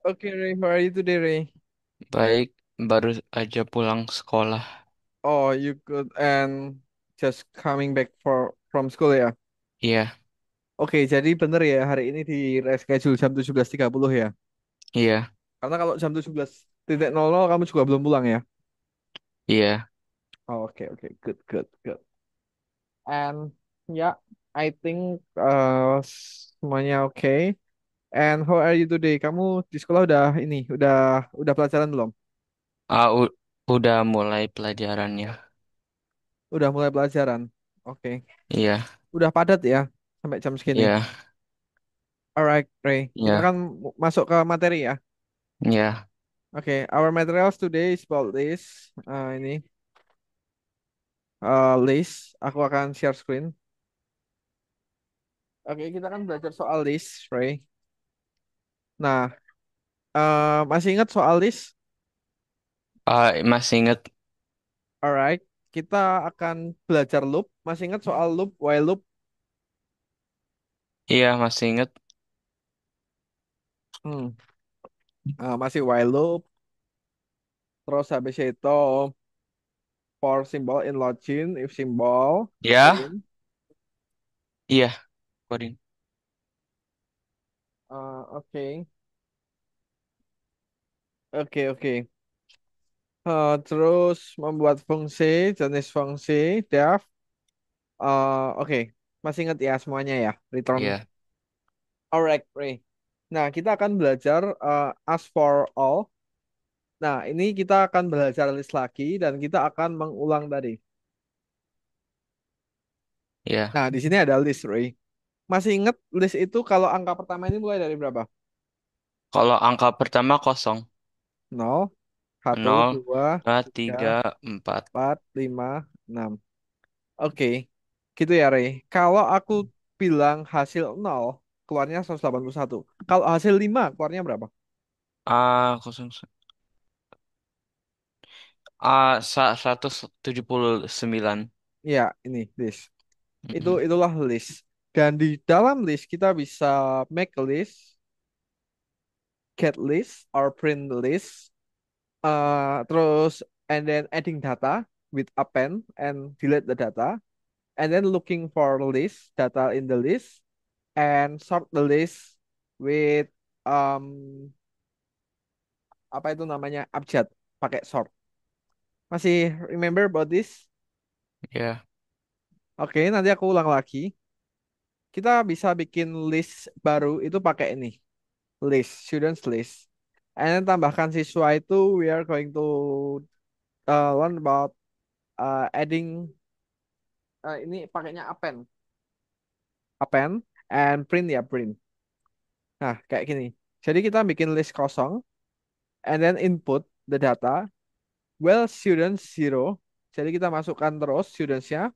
Okay, Ray, how are you today, Ray? Baik, baru aja pulang sekolah. Oh, you good and just coming back from school ya? Iya, Oke, jadi bener ya hari ini di reschedule jam 17.30 ya? iya, Karena kalau jam 17.00 kamu juga belum pulang ya? iya. Oh, oke, good, good, good. And yeah, I think semuanya oke. And how are you today? Kamu di sekolah udah pelajaran belum? Ah, udah mulai pelajarannya. Udah mulai pelajaran. Oke. Iya, Udah padat ya sampai jam segini. iya, Alright, Ray. Kita iya, kan masuk ke materi ya. iya. Oke, our materials today is about this. Ini list. Aku akan share screen. Oke, kita kan belajar soal list, Ray. Nah, masih ingat soal list? Ah, masih inget? Alright, kita akan belajar loop. Masih ingat soal loop, while loop? Iya, masih inget. Hmm, masih while loop. Terus habis itu for symbol in login, if symbol, Ya, print. iya, coding. Oke, oke. Terus membuat fungsi, jenis fungsi, def. Oke, masih ingat ya semuanya ya, return. Iya, Alright, Ray. Nah, kita akan belajar ask for all. Nah, ini kita akan belajar list lagi dan kita akan mengulang tadi. iya. Nah, di sini ada list, Ray. Masih ingat list itu kalau angka pertama ini mulai dari berapa? Kalau angka pertama kosong. Nol, satu, Nol, dua, dua, tiga, tiga, empat. empat, lima, enam. Oke, gitu ya, Ray. Kalau aku bilang hasil nol, keluarnya 181. Kalau hasil 5, keluarnya berapa? Ah, kosong. 179. Ya, ini list. Mm-mm. Itulah list. Dan di dalam list kita bisa make a list, get list, or print list. Terus and then adding data with append and delete the data, and then looking for list data in the list and sort the list with um apa itu namanya abjad pakai sort. Masih remember about this? Iya, Oke, nanti aku ulang lagi. Kita bisa bikin list baru itu pakai ini. List, students list. And then tambahkan siswa itu we are going to learn about adding ini pakainya append and print ya print. Nah, kayak gini. Jadi kita bikin list kosong and then input the data. Well, students zero. Jadi kita masukkan terus studentsnya.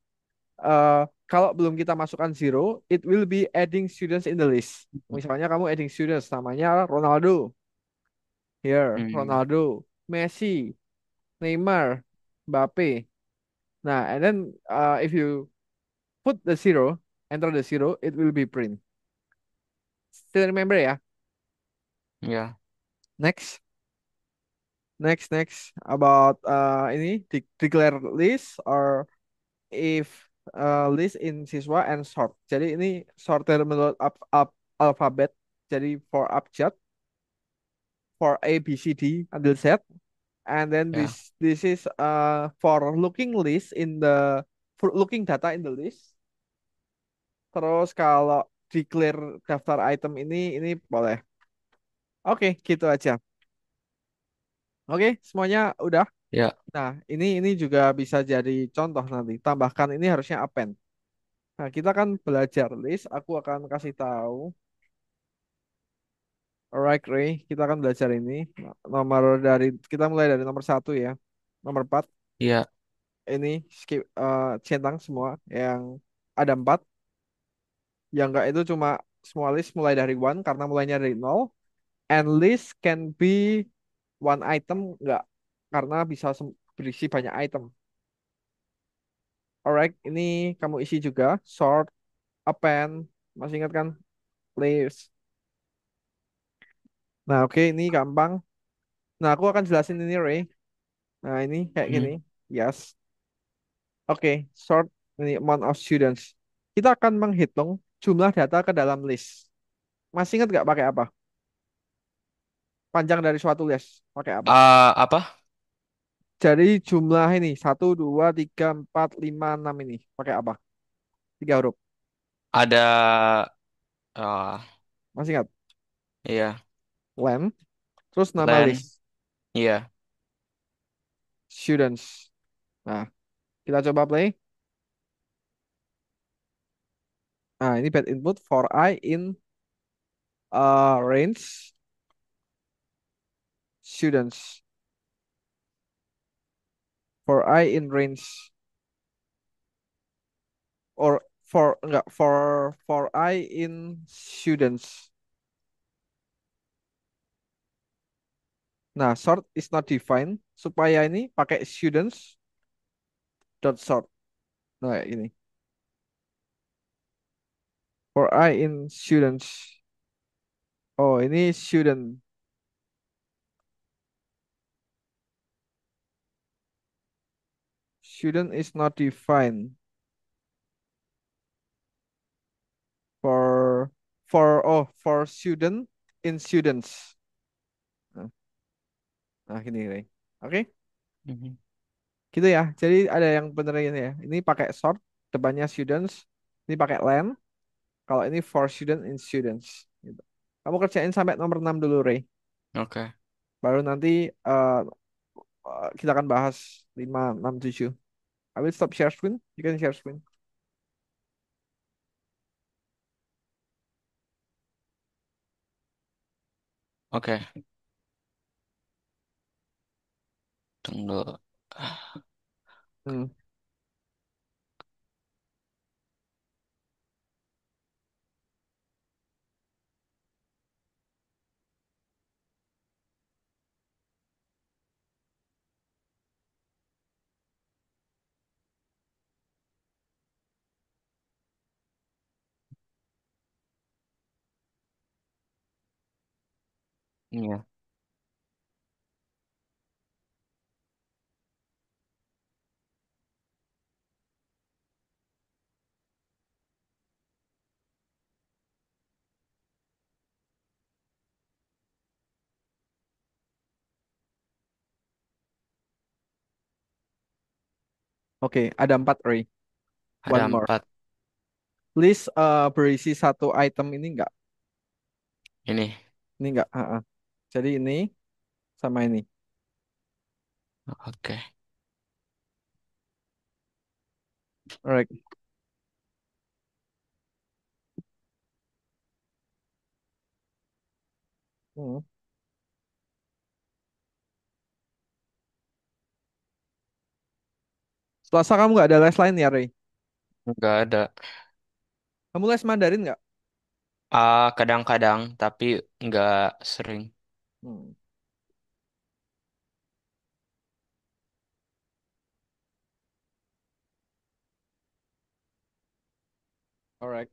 Kalau belum kita masukkan zero, it will be adding students in the list. Misalnya kamu adding students, namanya Ronaldo. Here, mm, Ronaldo, Messi, Neymar, Mbappe. Nah, and then if you put the zero, enter the zero, it will be print. Still remember ya? iya, Next, next about ini declare list or if list in siswa and sort. Jadi ini sorted menurut alphabet. Jadi for abjad, for A, B, C, D until Z, and then iya, this is for looking list in the for looking data in the list. Terus kalau declare daftar item ini boleh. Oke, gitu aja. Oke, semuanya udah. iya, Nah, ini juga bisa jadi contoh nanti. Tambahkan ini harusnya append. Nah, kita kan belajar list. Aku akan kasih tahu. Alright, Ray. Kita akan belajar ini. Nomor dari kita mulai dari nomor satu ya. Nomor 4. iya, Ini skip centang semua yang ada 4. Yang enggak itu cuma semua list mulai dari one karena mulainya dari nol. And list can be one item enggak karena bisa berisi banyak item. Alright, ini kamu isi juga sort, append, masih ingat kan? List. Nah, oke, ini gampang. Nah, aku akan jelasin ini, Ray. Nah, ini kayak gini. Hmm. Yes. Oke, sort ini amount of students. Kita akan menghitung jumlah data ke dalam list. Masih ingat nggak pakai apa? Panjang dari suatu list. Pakai apa? Apa? Jadi jumlah ini. Satu, dua, tiga, empat, lima, enam ini. Pakai apa? Tiga huruf. Ada, ah, Masih ingat? iya, Len. Terus nama land, list. iya, Students. Nah, kita coba play. Nah, ini bad input for I in range students. For I in range or for enggak for I in students. Nah, sort is not defined. Supaya ini pakai students dot sort. Nah, ini for I in students. Oh, ini student. Student is not defined for for student in students. Nah, nah gini nih. Oke, mhm, gitu ya. Jadi ada yang bener ini ya. Ini pakai sort, depannya students. Ini pakai len. Kalau ini for student in students. Gitu. Kamu kerjain sampai nomor 6 dulu, Ray. oke, Baru nanti kita akan bahas 5, 6, 7. I will stop share screen. You can share screen. oke, tunggu. Hmm. Iya, Oke, ada 4, Ray. ada One more. 4 List berisi satu item ini enggak? ini, Ini enggak. Jadi ini sama ini. oke, Alright. Hmm. Selasa kamu nggak ada les lain ya, Ray? nggak ada. Kamu les Mandarin nggak? Kadang-kadang, tapi nggak sering. Hmm. Alright.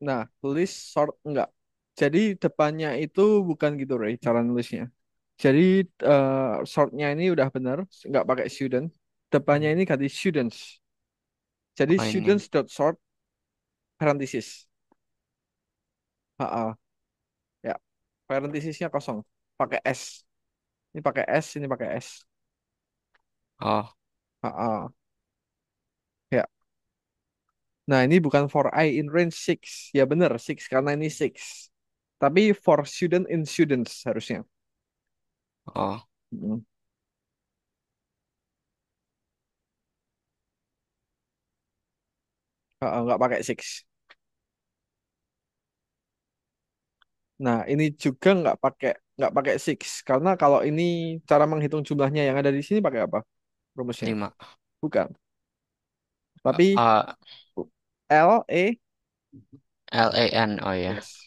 Nah, list sort enggak. Jadi depannya itu bukan gitu, Ray, cara nulisnya. Jadi shortnya ini udah bener, nggak pakai student. Depannya ini ganti students. Jadi Oh ini. students dot short parenthesis. Ha, ya, parenthesisnya kosong. Pakai S. Ini pakai S, ini pakai S. Oh, Ha, ya. Nah, ini bukan for I in range 6. Ya bener, 6 karena ini 6. Tapi for student in students harusnya. oh, Hmm. Nggak pakai 6. Nah, ini juga nggak pakai six karena kalau ini cara menghitung jumlahnya yang ada di sini pakai apa rumusnya? 5. Bukan. Tapi A L E LAN. Oh ya. yes.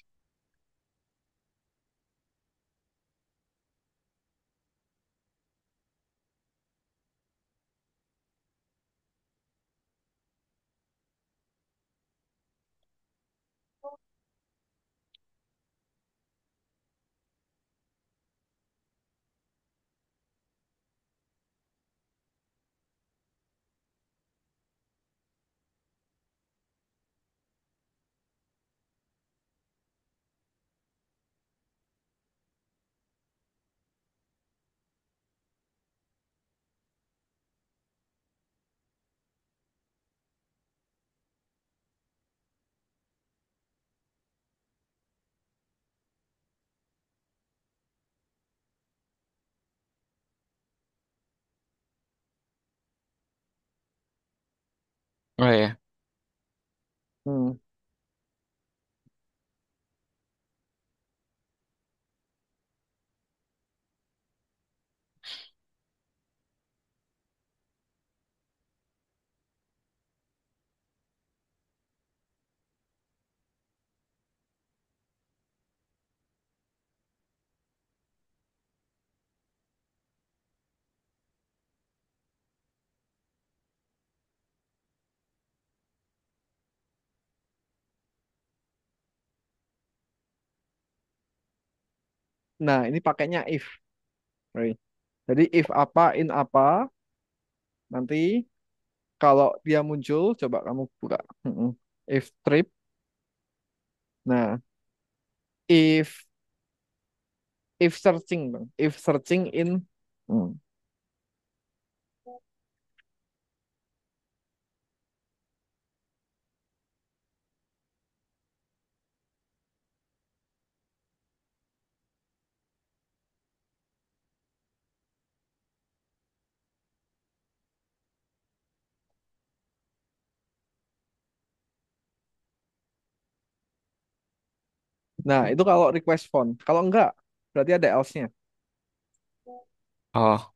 Oh ya. Hmm. Nah, ini pakainya if. Right. Jadi if apa in apa nanti kalau dia muncul coba kamu buka. Mm-mm. If trip. Nah, if searching Bang. If searching in. Hmm. Nah, itu kalau request phone. Kalau enggak berarti ada else-nya. Oh,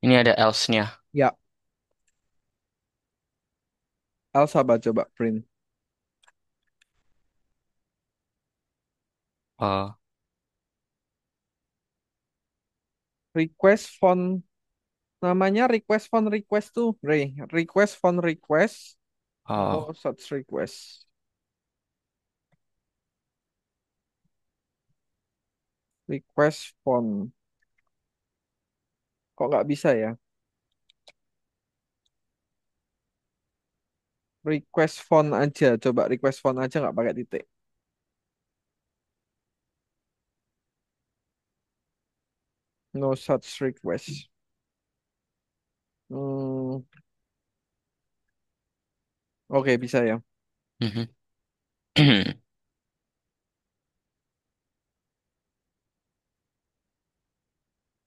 ini ada else-nya. Ya, else apa coba print. Oh, Request phone namanya request phone request tuh, Ray. Request phone request, no oh. such request. Request phone. Kok nggak bisa ya? Request phone aja. Coba request phone aja nggak pakai titik. No such request. Hmm, oke bisa ya. Mhm.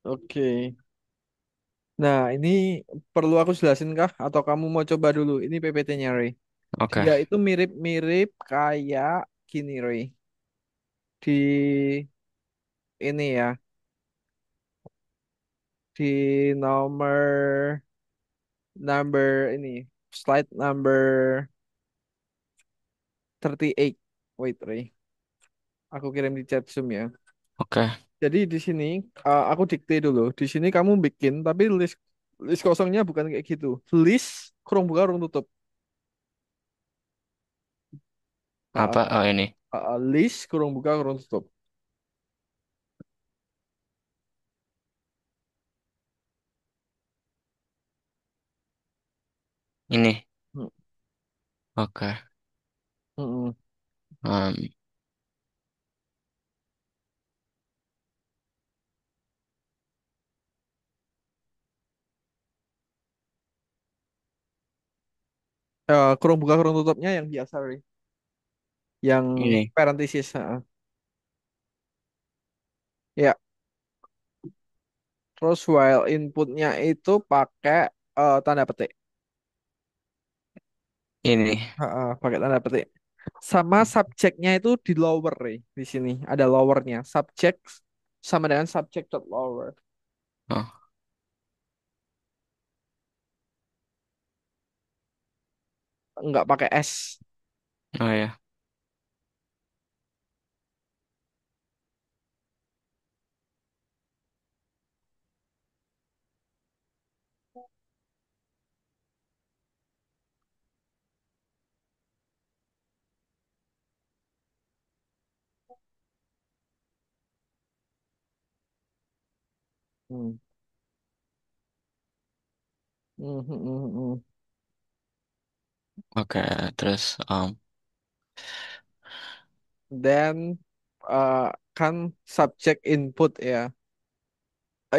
Oke. Nah, ini perlu aku jelasin kah? Atau kamu mau coba dulu? Ini PPT-nya, Ray. Oke. Dia itu mirip-mirip kayak gini, Ray. Di ini ya, di number ini, slide number 38. Wait, Ray. Aku kirim di chat Zoom ya. Oke. Jadi di sini aku dikte dulu. Di sini kamu bikin tapi list. List kosongnya bukan kayak gitu. List kurung buka kurung tutup. Apa? Ah, Oh ini. list kurung buka kurung tutup. Ini. Hmm, Oke. hmm, hmm. Um, Kurung buka kurung tutupnya yang biasa, Ri. Yang ini. parenthesis. Ya, terus while inputnya itu pakai tanda petik. Ini. Pakai tanda petik. Sama subjeknya itu di lower, Ri. Di sini ada lowernya. Subject sama dengan subject dot lower. Oh, Nggak pakai S. oh ya. Hmm. Hmm, hmm, hmm, hmm. Oke, terus Dan kan subject input ya.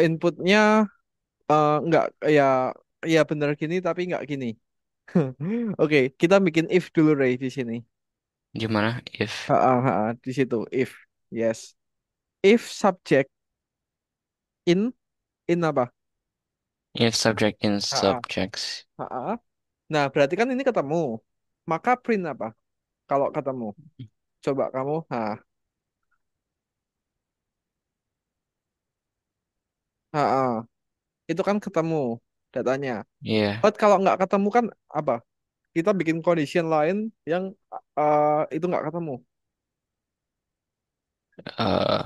Inputnya nggak ya ya bener gini tapi nggak gini. Oke, kita bikin if dulu Ray di sini. gimana if Di situ if yes. If subject in apa? if subject in Ha, subjects Nah, berarti kan ini ketemu. Maka print apa? Kalau ketemu. Coba kamu. Ha, ha. Itu kan ketemu datanya. iya. But kalau nggak ketemu kan apa? Kita bikin condition lain yang itu nggak ketemu. eh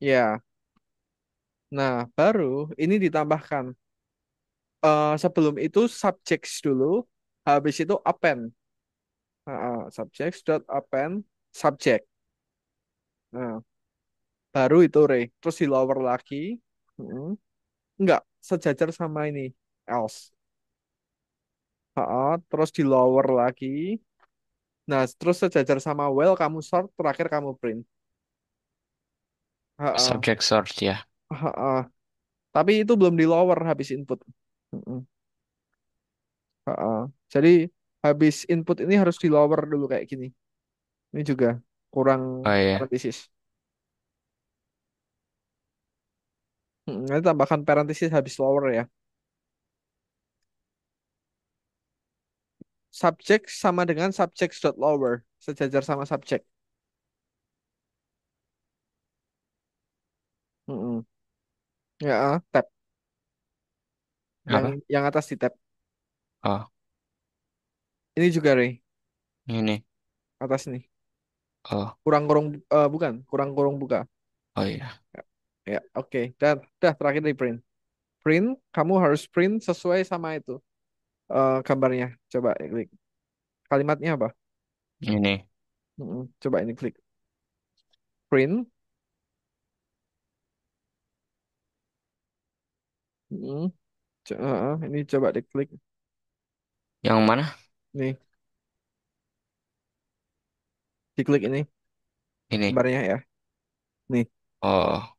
Ya, nah baru ini ditambahkan. Sebelum itu subjects dulu, habis itu append. Subjects dot append subject. Nah, baru itu Ray. Terus di lower lagi, mm, nggak sejajar sama ini else. Terus di lower lagi. Nah, terus sejajar sama well kamu sort, terakhir kamu print. Ha, ha, subject sort ya. ha, ha. Tapi itu belum di lower habis input. Mm-mm. Ha-ha. Jadi habis input ini harus di lower dulu kayak gini. Ini juga kurang Oh iya. parenthesis. Nanti tambahkan parenthesis habis lower ya. Subject sama dengan subject dot lower. Sejajar sama subject. Mm-mm. Ya, tab. Yang Apa? yang atas di tab. Oh, Ini juga Ray. ini. Atas nih. Oh, Kurang kurung bukan, kurang kurung buka. oh iya. Ya, ya, oke. Dan dah terakhir di print. Print, kamu harus print sesuai sama itu gambarnya. Coba klik. Kalimatnya apa? Ini. Coba ini klik. Print. Mm-mm. Ini coba diklik. Yang mana? Nih, diklik ini Ini. gambarnya ya. Nih, Oh,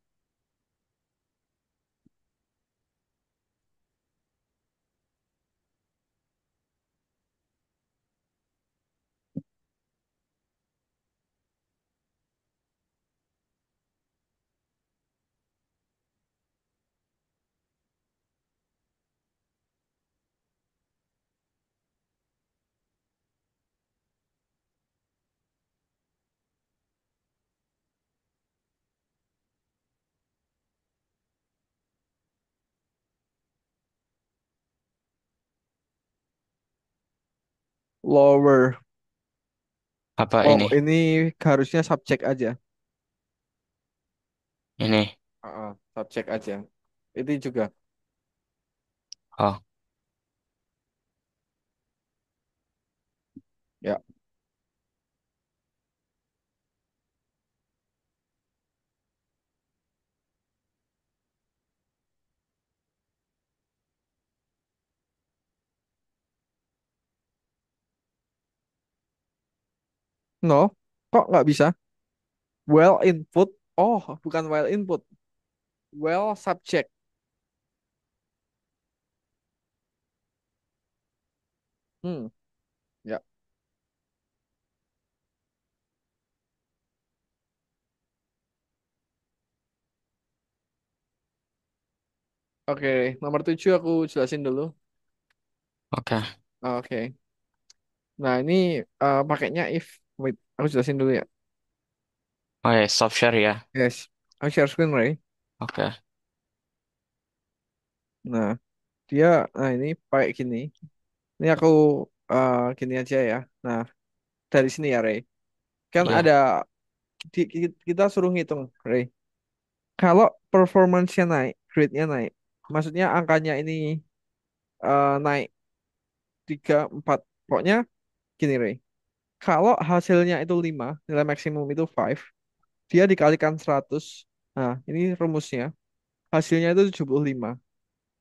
lower. apa Oh, ini? ini harusnya subjek aja. Ini. Subjek aja. Itu juga. Oh, Ya, no, kok nggak bisa? Well input. Oh, bukan well input. Well subject. Hmm, ya. Oke, nomor 7 aku jelasin dulu. oke. Oke. Nah, ini pakainya if. Wait, aku jelasin dulu ya. Oh ya, soft share ya. Yes. Aku share screen, Ray. Oke. Nah, dia, nah ini pakai gini. Ini aku gini aja ya. Nah, dari sini ya, Ray. Kan ada, Iya. kita suruh ngitung, Ray. Kalau performance-nya naik, grade-nya naik. Maksudnya angkanya ini naik 3 4. Pokoknya gini, Ray. Kalau hasilnya itu 5, nilai maksimum itu 5, dia dikalikan 100. Nah, ini rumusnya. Hasilnya itu 75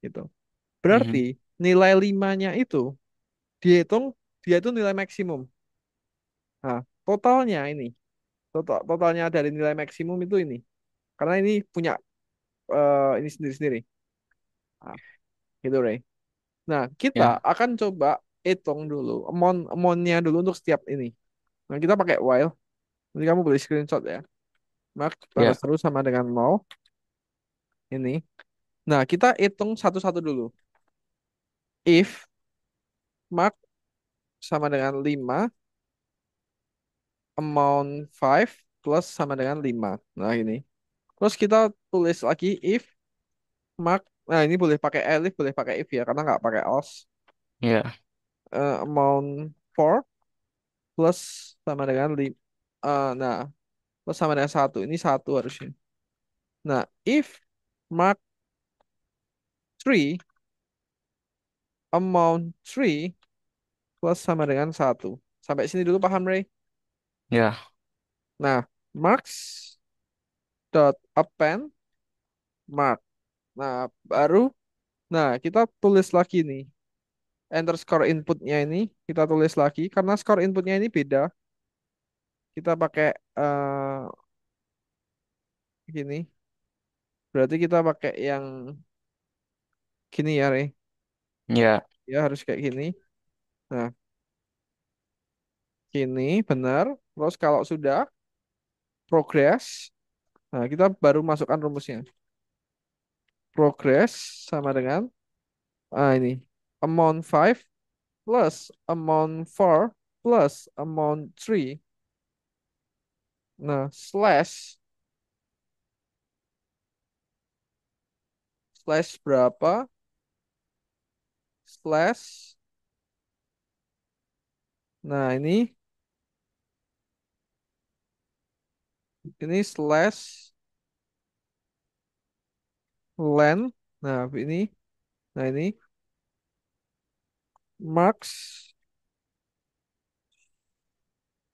gitu. Berarti Mhm. nilai 5-nya itu dihitung, dia itu nilai maksimum. Nah, totalnya ini, totalnya dari nilai maksimum itu ini. Karena ini punya ini sendiri-sendiri. Nah, gitu, Ray. Nah, kita Ya, akan coba hitung dulu amount-nya dulu untuk setiap ini. Nah, kita pakai while. Nanti kamu boleh screenshot ya. Mark balas ya, terus sama dengan 0 ini. Nah, kita hitung satu-satu dulu. If mark sama dengan 5, amount 5 plus sama dengan 5. Nah, ini. Terus kita tulis lagi if mark. Nah, ini boleh pakai elif, boleh pakai if ya, karena nggak pakai else. ya, Amount 4 plus sama dengan 5. Nah, plus sama dengan satu. Ini satu harusnya. Nah, if mark 3, amount 3 plus sama dengan satu. Sampai sini dulu paham, Ray? ya, Nah, marks dot append mark. Nah, baru, nah kita tulis lagi nih. Enter score inputnya ini, kita tulis lagi. Karena score inputnya ini beda. Kita pakai gini. Berarti kita pakai yang gini ya, Ray. ya, Ya, harus kayak gini. Nah, gini, benar. Terus kalau sudah progress, nah kita baru masukkan rumusnya. Progress sama dengan, ini. Amount 5 plus amount 4 plus amount 3. Nah, slash berapa? Slash. Nah, ini slash len. Nah, ini. Nah, ini marks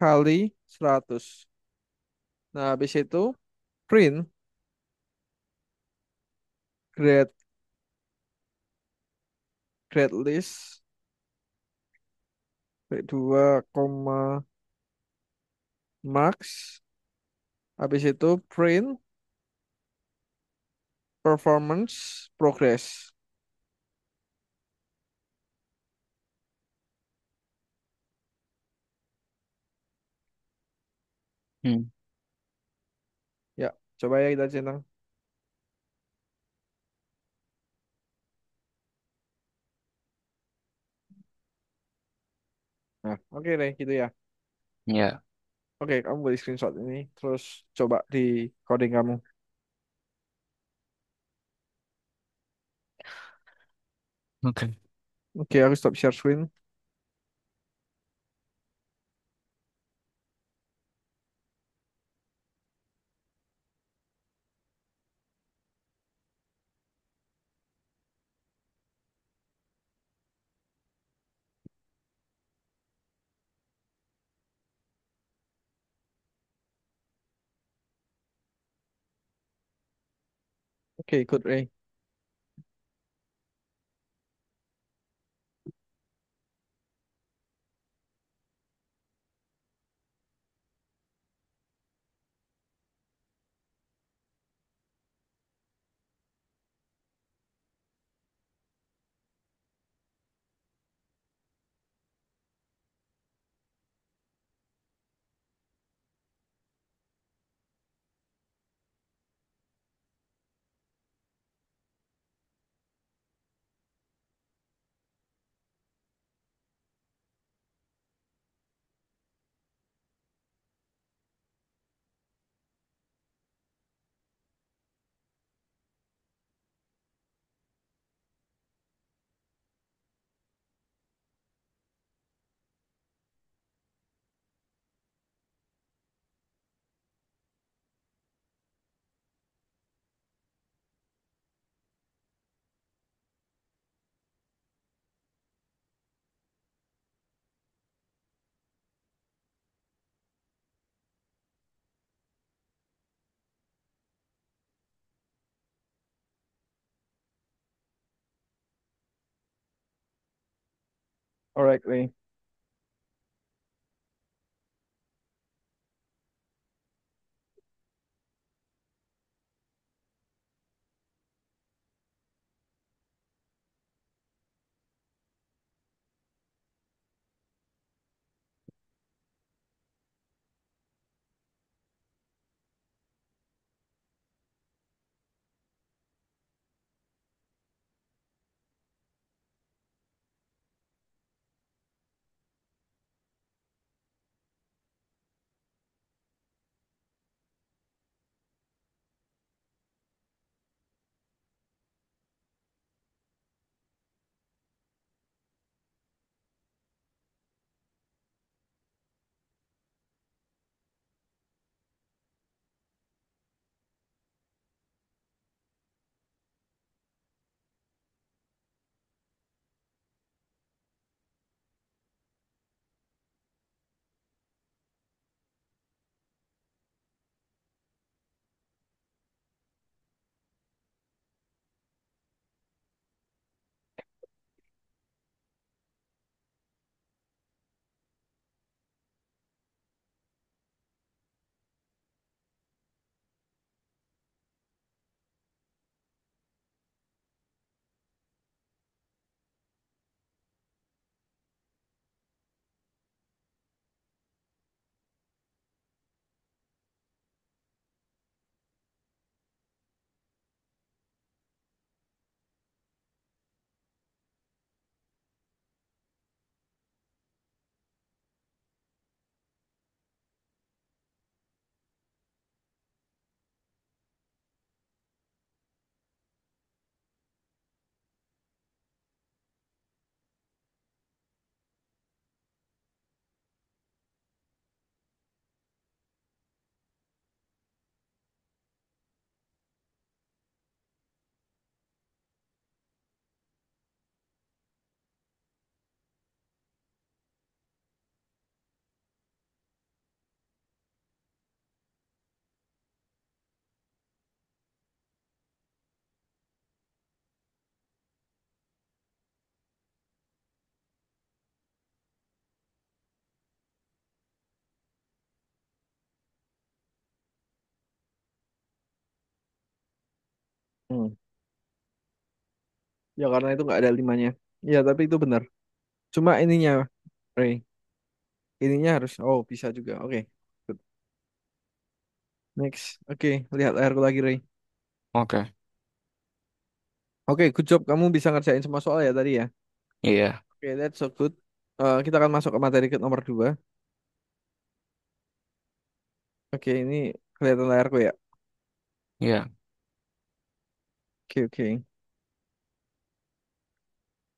kali 100. Nah, habis itu print grade grade list grade 2, marks. Habis itu print performance progress. hmm, Ya, coba ya kita centang. Nah, oke deh gitu ya. ya. Oke, kamu boleh screenshot ini, terus coba di coding kamu. Oke. Oke, aku stop share screen. Oke, good Ray. Alright, Ray. Hmm. Ya karena itu nggak ada limanya. Ya tapi itu benar. Cuma ininya, Ray. Ininya harus. Oh bisa juga. Oke. Good. Next. Oke. Lihat layarku lagi, Ray. Oke. Oke, good job. Kamu bisa ngerjain semua soal ya tadi ya. Iya. Oke, that's so good. Kita akan masuk ke materi ke nomor 2. Oke, ini kelihatan layarku ya. Iya. Oke, oke.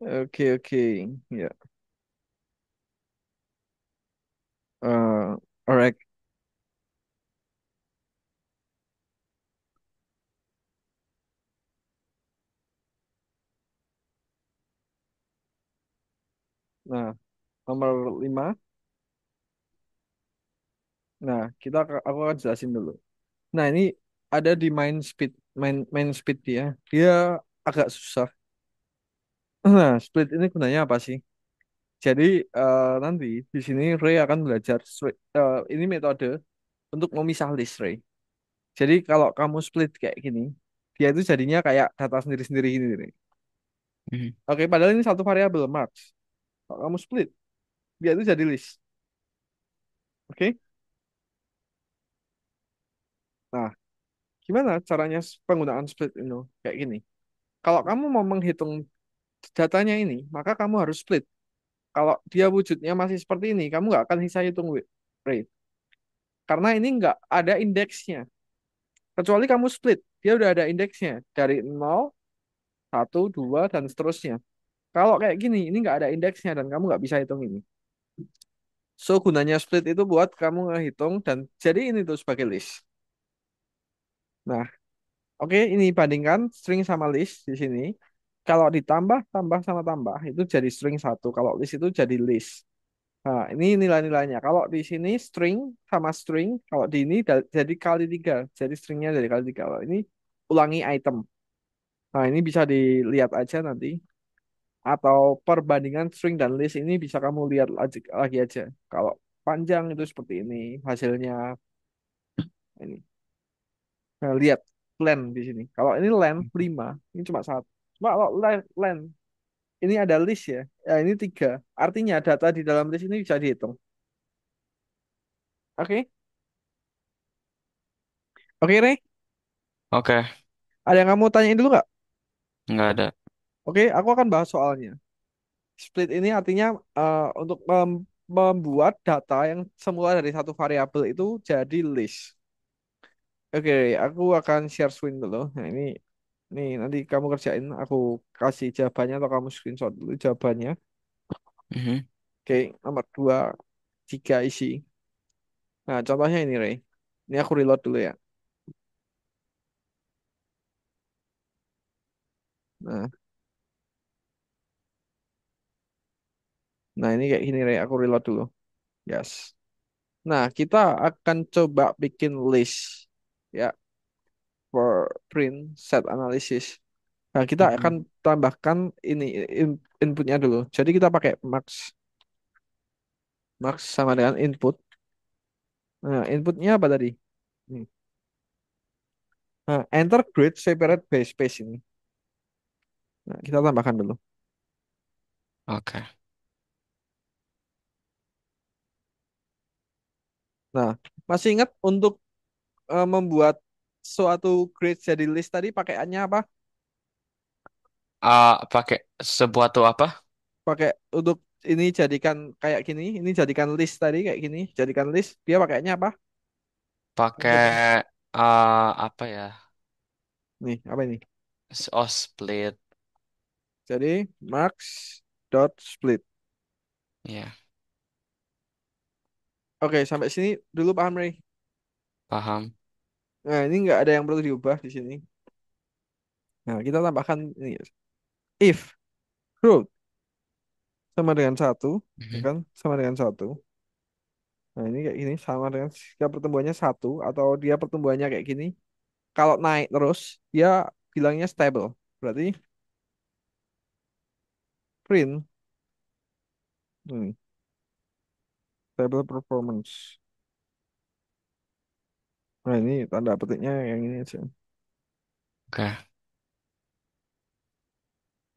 Oke, oke. Ya. Alright. Nah, nomor 5. Nah, aku akan jelasin dulu. Nah, ini ada di main speed. main speed dia agak susah. Nah, split ini gunanya apa sih? Jadi nanti di sini Ray akan belajar ini metode untuk memisah list Ray. Jadi kalau kamu split kayak gini, dia itu jadinya kayak data sendiri-sendiri ini Ray. Mhm. Oke, padahal ini satu variabel marks. Kalau kamu split, dia itu jadi list. Oke? Nah, gimana caranya penggunaan split ini? Kayak gini. Kalau kamu mau menghitung datanya ini, maka kamu harus split. Kalau dia wujudnya masih seperti ini, kamu nggak akan bisa hitung rate. Karena ini nggak ada indeksnya. Kecuali kamu split, dia udah ada indeksnya. Dari 0, 1, 2, dan seterusnya. Kalau kayak gini, ini nggak ada indeksnya dan kamu nggak bisa hitung ini. So, gunanya split itu buat kamu ngehitung dan jadi ini tuh sebagai list. Nah, oke, ini bandingkan string sama list di sini. Kalau ditambah, tambah sama tambah, itu jadi string satu. Kalau list itu jadi list. Nah, ini nilai-nilainya. Kalau di sini string sama string, kalau di ini jadi kali tiga. Jadi stringnya jadi kali tiga. Kalau ini ulangi item. Nah, ini bisa dilihat aja nanti. Atau perbandingan string dan list ini bisa kamu lihat lagi aja. Kalau panjang itu seperti ini hasilnya. Ini. Nah, lihat len di sini. Kalau ini len 5, ini cuma satu. Cuma kalau len ini ada list ya. Ya ini tiga. Artinya data di dalam list ini bisa dihitung. Oke, oke Rey. Oke, Ada yang kamu tanyain dulu nggak? nggak ada. Oke, aku akan bahas soalnya. Split ini artinya untuk membuat data yang semula dari satu variabel itu jadi list. Oke, aku akan share screen dulu. Nah, ini nanti kamu kerjain. Aku kasih jawabannya atau kamu screenshot dulu jawabannya. Mhm. Oke, nomor 2, 3 isi. Nah, contohnya ini, Ray. Ini aku reload dulu ya. Nah, nah ini kayak gini, Ray. Aku reload dulu. Yes. Nah, kita akan coba bikin list ya for print set analysis. Nah, kita akan Mhm. tambahkan ini inputnya dulu. Jadi kita pakai max. Max sama dengan input. Nah, inputnya apa tadi? Nih. Nah, enter grade separate by space ini. Nah, kita tambahkan dulu. Oke. Nah, masih ingat untuk membuat suatu grade jadi list tadi pakaiannya apa? Pakai sebuah tuh apa? Pakai untuk ini jadikan kayak gini, ini jadikan list tadi kayak gini, jadikan list. Dia pakainya apa? Pakai Inputnya. apa ya? Nih, apa ini? Oh, split. Jadi marks dot split. Ya, Oke, sampai sini dulu paham, Ray? paham. Nah, ini nggak ada yang perlu diubah di sini. Nah, kita tambahkan ini. If growth sama dengan satu, ya Mhm. kan? Sama dengan satu. Nah, ini kayak gini sama dengan jika pertumbuhannya satu atau dia pertumbuhannya kayak gini. Kalau naik terus, dia bilangnya stable. Berarti print stable performance. Nah, ini tanda petiknya yang ini aja. Oke,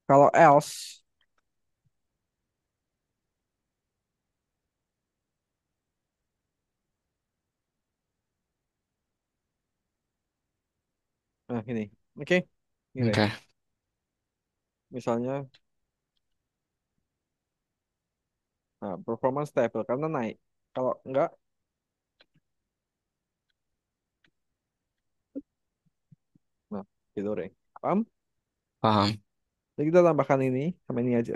Kalau else, nah ini. Oke. Ini Ray. oke, Misalnya, nah, performance stable karena naik. Kalau enggak, nah, gitu Ray. Paham? paham. Jadi kita tambahkan ini sama ini aja.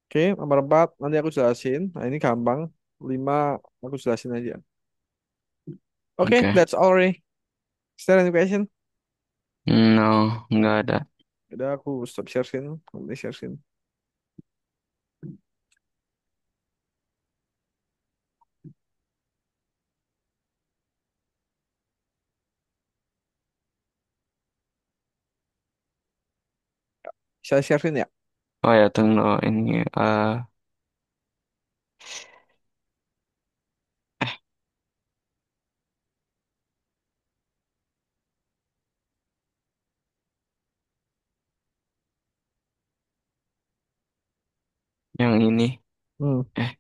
Oke, nomor 4 nanti aku jelasin. Nah, ini gampang. 5 aku jelasin aja. Oke, Oke. that's all, Ray. Is there any question? No, nggak ada. Udah aku stop sharing. Nanti sharing. Saya sharein ya. Oh ya, tunggu ini. Eh, yang ini. Hmm. Eh,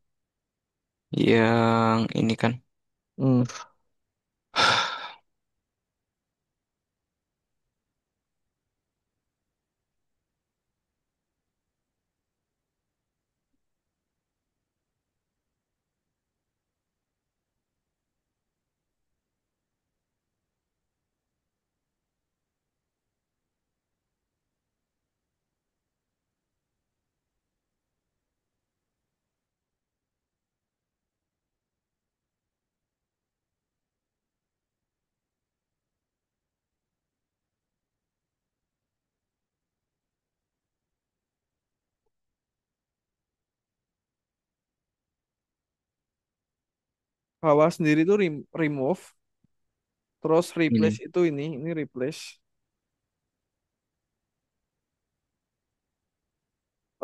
yang ini kan. Hmm. Bawah sendiri itu remove, terus replace Ini. itu ini replace.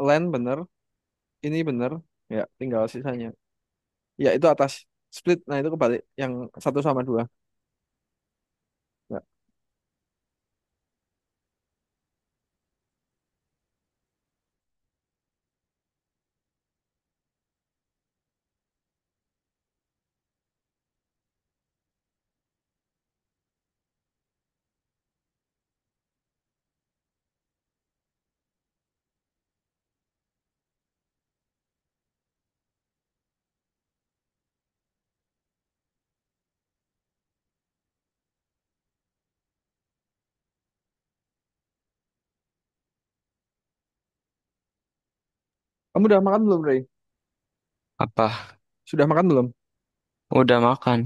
Land bener, ini bener. Ya, tinggal sisanya. Ya, itu atas. Split, nah itu kebalik. Yang satu sama dua. Ya. Kamu udah makan belum, Rey? Apa? Sudah makan belum? Udah makan.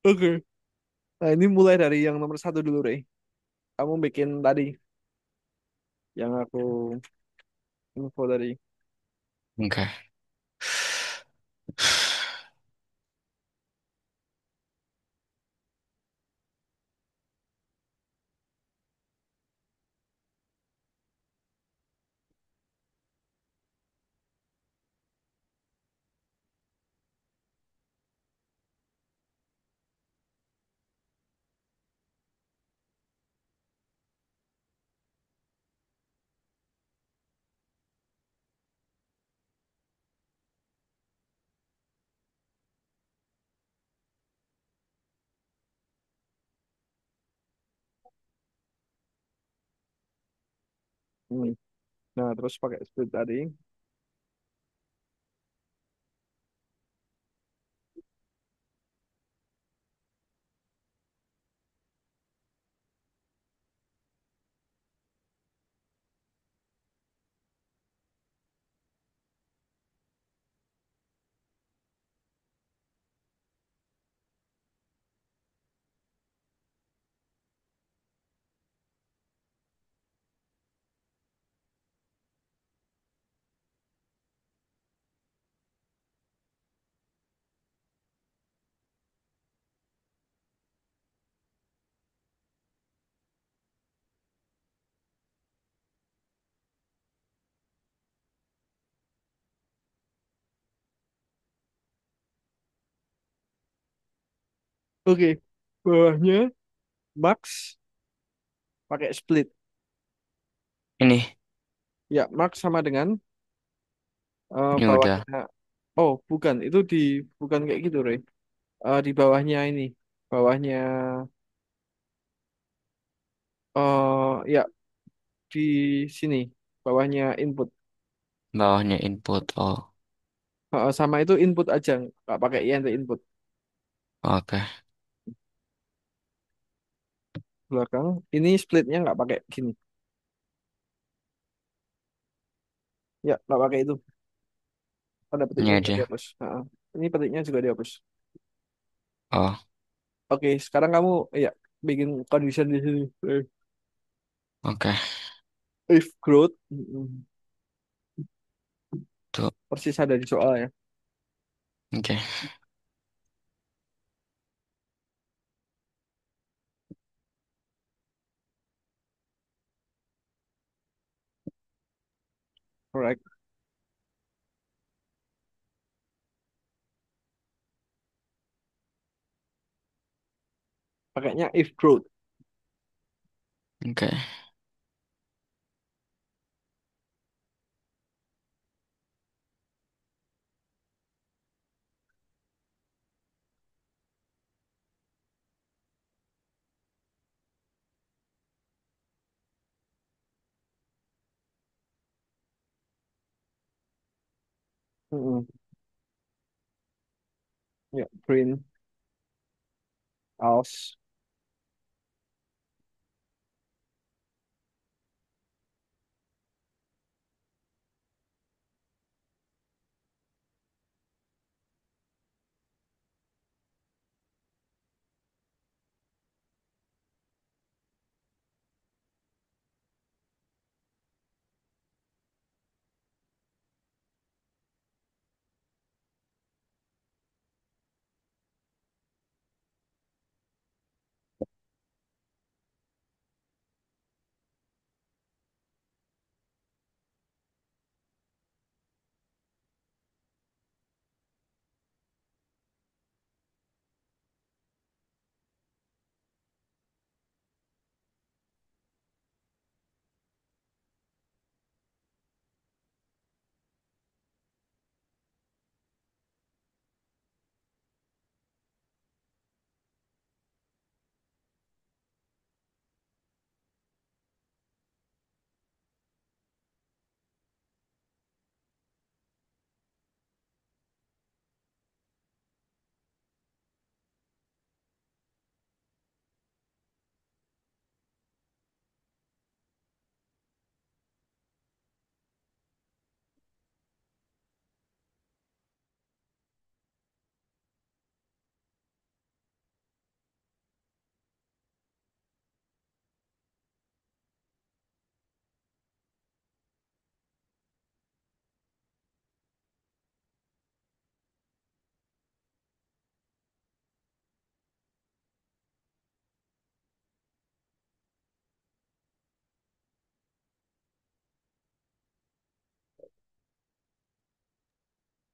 Oke. Nah, ini mulai dari yang nomor satu dulu, Rey. Kamu bikin tadi, yang aku info tadi. Oke. Hmm. Nah, terus pakai split tadi. Oke. Bawahnya max pakai split. Ini. Ya, max sama dengan Ini udah. bawahnya. Oh, bukan. Itu bukan kayak gitu, Rey. Di bawahnya ini. Bawahnya, ya, di sini. Bawahnya input. Bawahnya input. Oh, Sama itu input aja. Nggak pakai int input. oke. Belakang. Ini splitnya nggak pakai gini. Ya, nggak pakai itu. Ada Ini petiknya juga aja. dihapus. Nah, ini petiknya juga dihapus. Oh, Oke, sekarang kamu ya bikin condition di sini. oke. If growth, Tuh, persis ada di soal ya. oke. Correct. Pakainya if growth. Oke. Mm-mm. Ya, print else.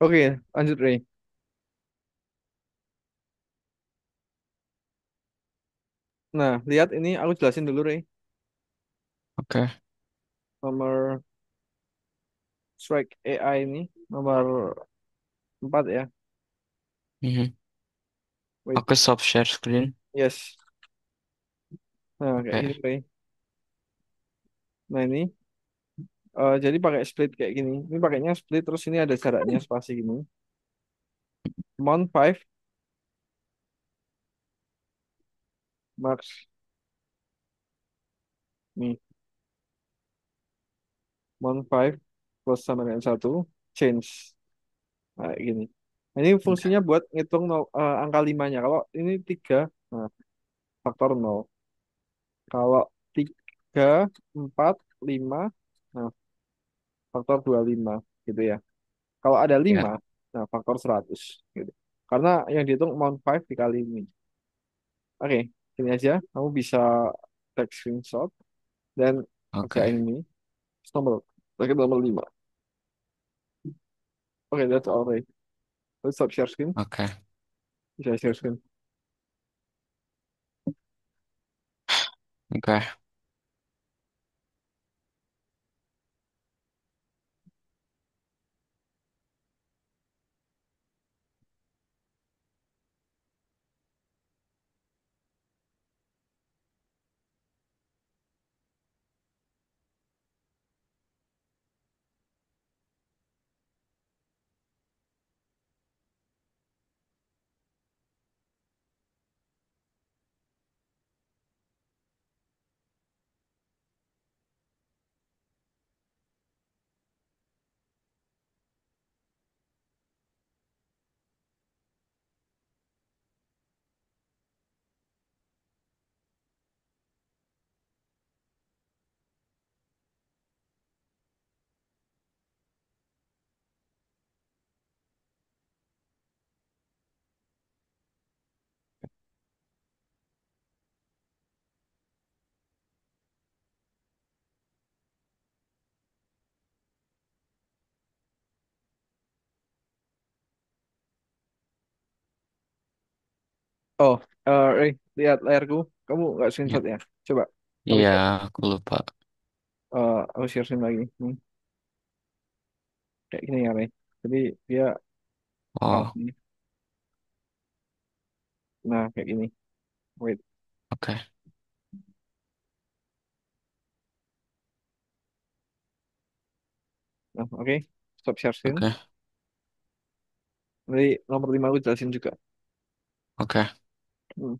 Oke, lanjut Ray. Nah, lihat ini aku jelasin dulu Ray. Oke. Nomor strike AI ini nomor 4 ya. Mhm. Wait, Oke, stop share screen. yes. Nah, kayak Oke. gini Ray. Nah, ini jadi pakai split kayak gini. Ini pakainya split terus ini ada jaraknya spasi gini. Mount 5 marks nih. Mount 5 plus sama dengan satu change. Nah, kayak gini. Nah, ini Oke. fungsinya buat ngitung angka limanya. Kalau ini 3, nah, faktor nol. Kalau 3, 4, 5, nah, faktor 25 gitu ya. Kalau ada Ya. 5, nah, faktor 100 gitu. Karena yang dihitung mount 5 dikali ini. Oke, gini aja. Kamu bisa take screenshot dan Oke. kerjain ini. Nomor, pakai nomor 5. Oke, that's all right. Let's stop share screen. Oke. Bisa share screen. Oke. Oh, lihat layarku. Kamu nggak Ya. screenshot ya? Coba kamu Iya, share. aku lupa. Aku share lagi. Nih, kayak gini ya, Ray. Jadi dia Oh, nih. Nah, kayak gini. Wait. oke, Nah, oke. Stop share screen. oke, Nanti nomor 5 aku jelasin juga. oke, Hmm.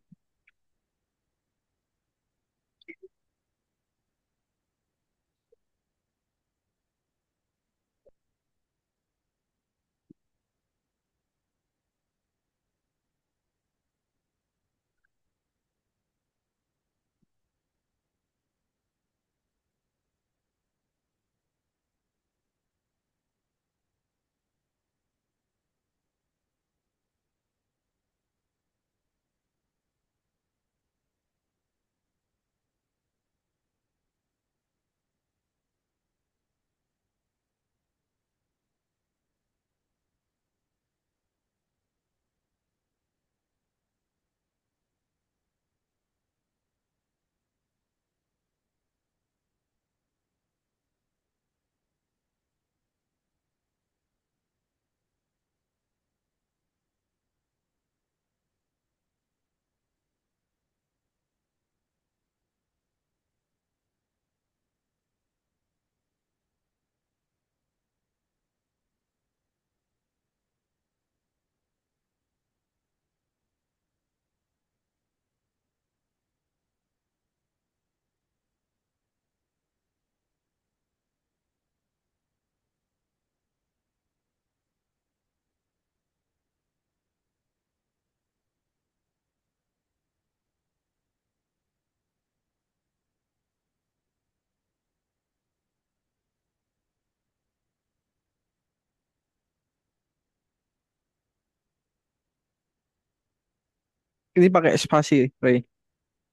Ini pakai spasi, Ray.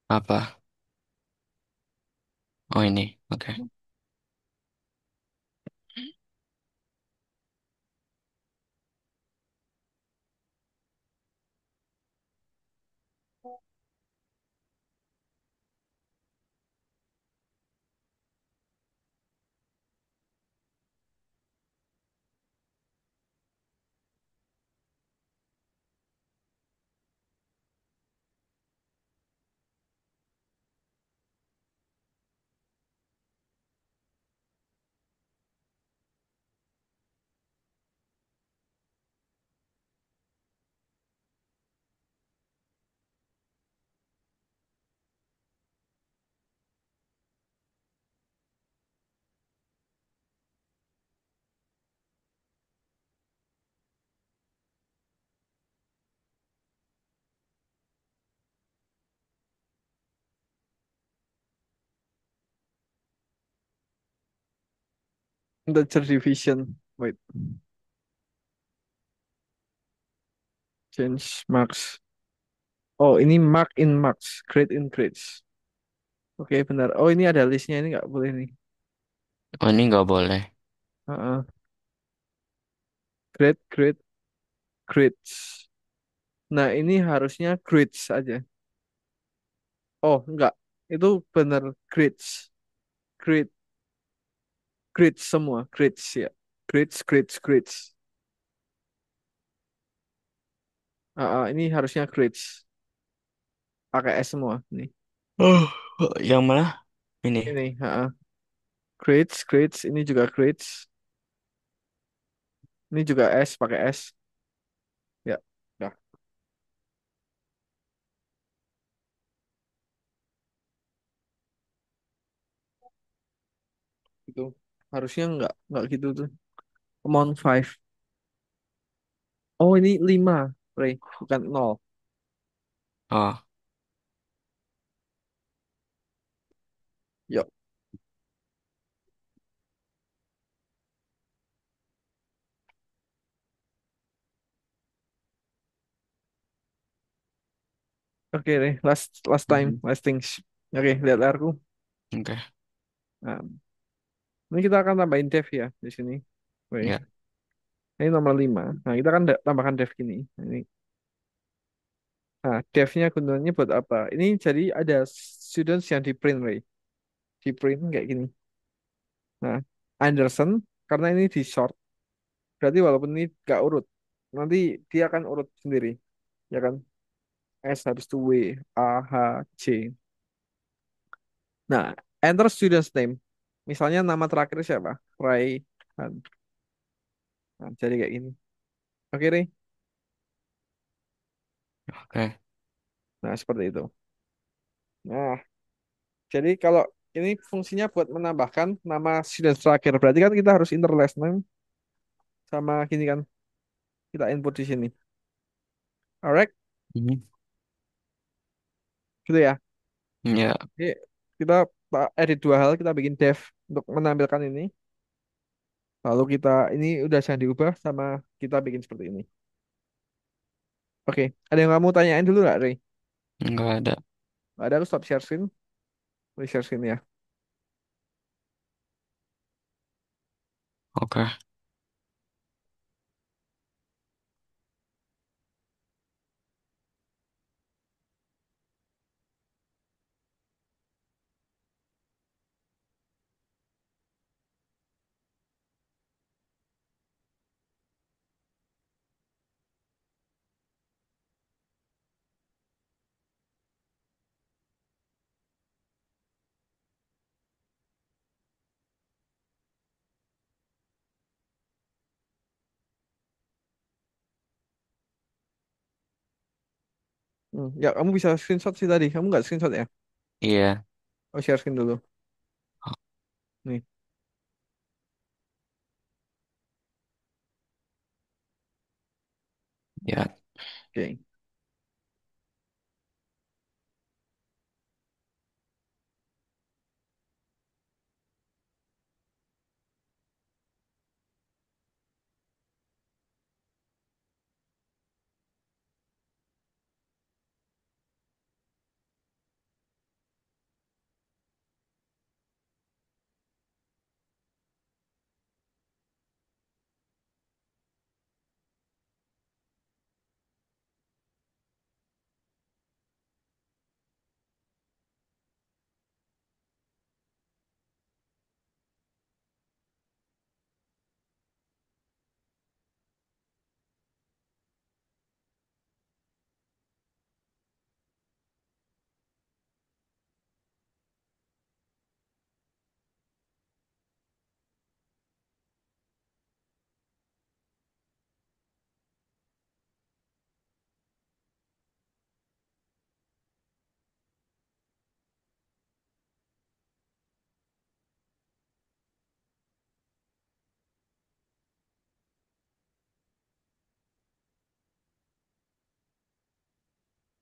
apa? Oh ini, oke, Integer division. Wait. Change marks. Oh, ini mark in marks. Grade in grades. Oke, benar. Oh, ini ada listnya. Ini nggak boleh nih. oh ini nggak boleh. Heeh. Grade, grade, grades. Nah, ini harusnya grades aja. Oh, enggak. Itu benar grades. Grade, grades semua. Grades ya. Grades, grades, grades. Ini harusnya grades. Pakai S semua. Nih. Oh, yang mana? Ini. Ini, grades, grades. Ini juga grades. Ini juga S, pakai S. Ya. Ya, itu. Harusnya enggak gitu tuh. Amount 5. Oh, ini 5, Ray. Bukan nol. Oh, Yuk. Oke, Ray. Last time. mhm, Last things. Oke, lihat layarku. oke, Nah, ini kita akan tambahin dev ya di sini. Oke. ya, Ini nomor 5. Nah, kita akan tambahkan dev gini. Ini Nah, devnya gunanya buat apa? Ini jadi ada students yang di print, Ray. Di print kayak gini. Nah, Anderson, karena ini di short, berarti walaupun ini gak urut, nanti dia akan urut sendiri. Ya kan? S habis itu W, A, H, C. Nah, enter student's name. Misalnya nama terakhir siapa? Raihan. Nah, jadi kayak gini. Oke, Ray. Oke. Nah, seperti itu. Nah, jadi kalau ini fungsinya buat menambahkan nama student terakhir. Berarti kan kita harus enter last name sama gini kan. Kita input di sini. Alright, Mhm. gitu ya. Ya, Jadi kita edit dua hal. Kita bikin dev untuk menampilkan ini. Lalu kita ini udah jangan diubah sama kita bikin seperti ini. Oke, ada yang kamu tanyain dulu nggak, Ray? nggak ada. Nggak ada, aku stop share screen. Boleh share screen ya. Oke. Ya, kamu bisa screenshot sih tadi. Kamu nggak screenshot ya? Iya. Oh, share screen dulu. Oh, Nih, ya. oke.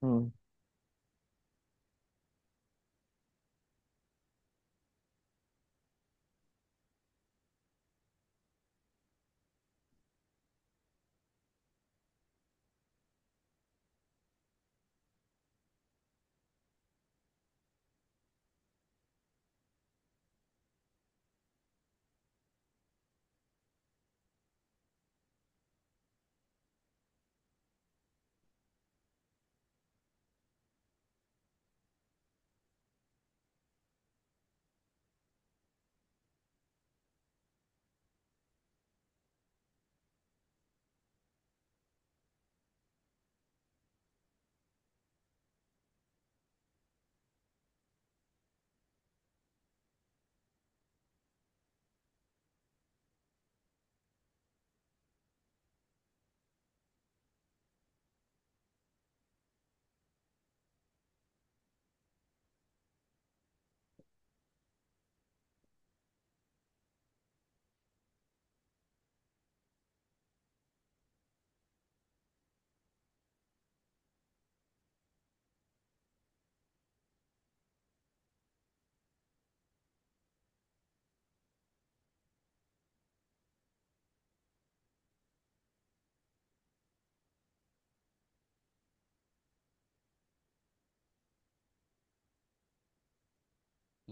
Hmm.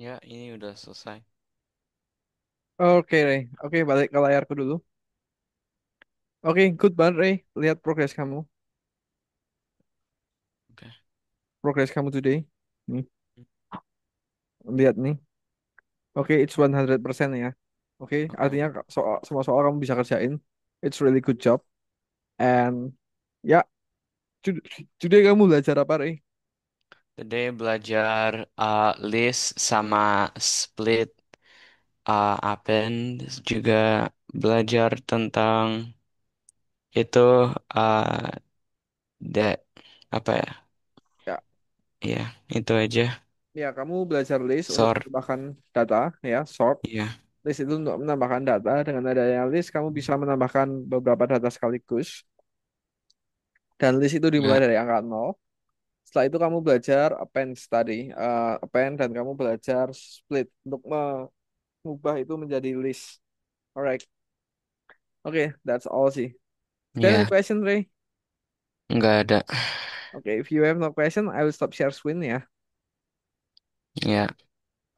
Ya, ini udah selesai. Oke, Ray. Oke, balik ke layarku dulu. Oke, good banget, Ray. Lihat progres kamu. Oke. progress kamu today. Nih, lihat nih. Oke, it's 100% ya. Oke, artinya soal semua soal kamu bisa kerjain. It's really good job. And ya, today kamu belajar apa, Rey? Today belajar list sama split append, juga belajar tentang itu uh, da- apa ya? Ya, Ya, itu aja. ya kamu belajar list untuk Sort, menambahkan data, ya, sort. ya, List itu untuk menambahkan data. Dengan adanya list, kamu bisa menambahkan beberapa data sekaligus. Dan list itu dimulai ya, dari angka 0. Setelah itu kamu belajar append tadi. Append dan kamu belajar split untuk mengubah itu menjadi list. Alright. Okay, that's all sih. Is there any ya, question, Ray? nggak ada. Okay, if you have no question, I will stop share screen, yeah. Ya,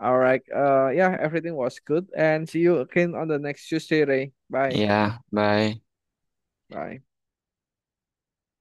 Alright. Yeah, everything was good. And see you again on the next Tuesday, Ray. Bye. ya, bye. Bye.